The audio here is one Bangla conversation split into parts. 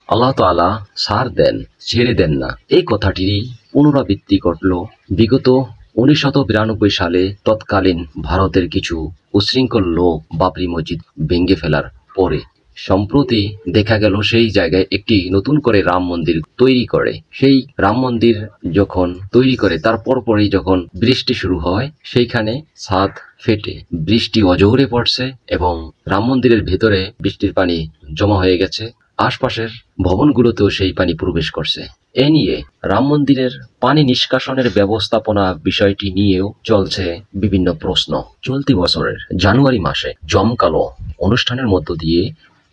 আল্লাহ তাআলা ছাড় দেন, ছেড়ে দেন না, এই কথাটিরই পুনরাবৃত্তি ঘটল বিগত 1992 সালে তৎকালীন ভারতের কিছু উচ্ছৃঙ্খল লোক বাবরি মসজিদ ভেঙে ফেলার পরে। সম্প্রতি দেখা গেল সেই জায়গায় একটি নতুন করে রাম মন্দির তৈরি করে। সেই রাম মন্দির যখন তৈরি করে তার পরপরই যখন বৃষ্টি শুরু হয়, সেইখানে ছাদ ফেটে বৃষ্টি অজোরে পড়ছে এবং রাম মন্দিরের ভেতরে বৃষ্টির পানি জমা হয়ে গেছে। আশপাশের ভবনগুলোতেও সেই পানি প্রবেশ করছে। এ নিয়ে রাম মন্দিরের পানি নিষ্কাশনের ব্যবস্থাপনা বিষয়টি নিয়েও চলছে বিভিন্ন প্রশ্ন। চলতি বছরের জানুয়ারি মাসে জমকালো অনুষ্ঠানের মধ্য দিয়ে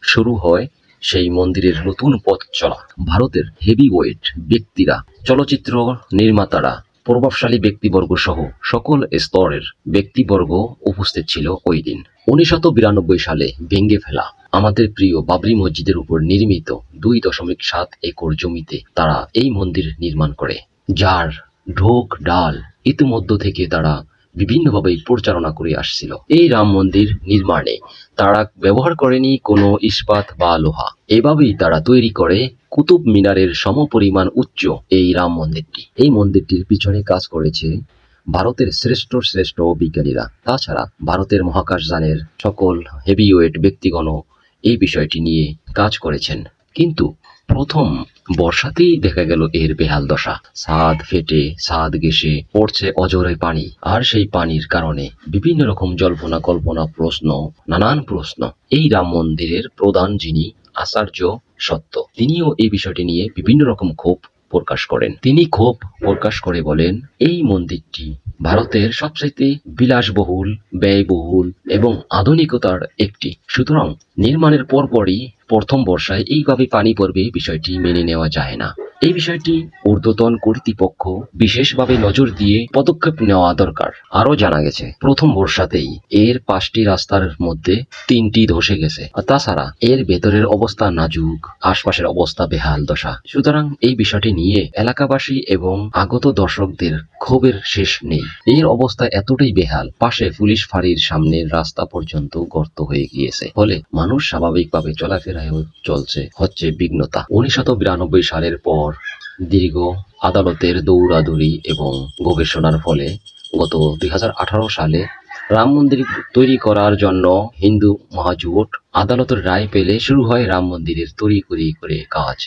শুরু হয় সেই মন্দিরের নতুন পথ চলা। ভারতের হেভিওয়েট ব্যক্তিরা, চলচ্চিত্র নির্মাতারা, প্রভাবশালী ব্যক্তিবর্গ সহ সকল স্তরের ব্যক্তিবর্গ উপস্থিত ছিল ওই দিন। 1992 সালে ভেঙে ফেলা আমাদের প্রিয় বাবরি মসজিদের উপর নির্মিত 2.7 একর জমিতে তারা এই মন্দির নির্মাণ করে, যার ঢোক ডাল ইতিমধ্য থেকে তারা বিভিন্নভাবে প্রচারণা করে আসছিল। এই রাম মন্দির নির্মাণে তারা ব্যবহার করেনি কোনো ইস্পাত বা লোহা। এভাবেই তারা তৈরি করে কুতুব মিনারের সমপরিমাণ উচ্চ এই রাম মন্দিরটি। এই মন্দিরটির পিছনে কাজ করেছে ভারতের শ্রেষ্ঠ শ্রেষ্ঠ বিজ্ঞানীরা। তাছাড়া ভারতের মহাকাশযানের সকল হেভিওয়েট ব্যক্তিগণ এই বিষয়টি নিয়ে কাজ করেছেন। কিন্তু প্রথম বর্ষাতেই দেখা গেল এর বেহাল দশা। ছাদ ফেটে ছাদ ঘেঁষে পড়ছে অজরে পানি, আর সেই পানির কারণে বিভিন্ন রকম জল্পনা কল্পনা প্রশ্ন, নানান প্রশ্ন। এই রাম মন্দিরের প্রধান যিনি আচার্য সত্য, তিনিও এই বিষয়টি নিয়ে বিভিন্ন রকম ক্ষোভ প্রকাশ করেন। তিনি ক্ষোভ প্রকাশ করে বলেন, এই মন্দিরটি ভারতের সবচেয়ে বিলাসবহুল, ব্যয়বহুল এবং আধুনিকতার একটি। সুতরাং নির্মাণের পরপরই প্রথম বর্ষায় এইভাবে পানি পড়বে, বিষয়টি মেনে নেওয়া যায় না। এই বিষয়টি ঊর্ধ্বতন কর্তৃপক্ষ বিশেষভাবে নজর দিয়ে পদক্ষেপ নেওয়া দরকার। আরো জানা গেছে প্রথম বর্ষাতেই এর 5টি রাস্তার মধ্যে 3টি ধসে গেছে। তাছাড়া এর ভেতরের অবস্থা নাজুক, আশপাশের অবস্থা বেহাল দশা। সুতরাং এই বিষয়টি নিয়ে এলাকাবাসী এবং আগত দর্শকদের ক্ষোভের শেষ নেই। এর অবস্থা এতটাই বেহাল, পাশে পুলিশ ফাঁড়ির সামনের রাস্তা পর্যন্ত গর্ত হয়ে গিয়েছে। ফলে মানুষ স্বাভাবিকভাবে চলাফেরায় হচ্ছে বিঘ্নতা। 1992 সালের পর দীর্ঘ আদালতের দৌড়াদৌড়ি এবং গবেষণার ফলে গত 2018 সালে রাম মন্দির তৈরি করার জন্য হিন্দু মহাজোট আদালতের রায় পেলে শুরু হয় রাম মন্দিরের তৈরি করে কাজ।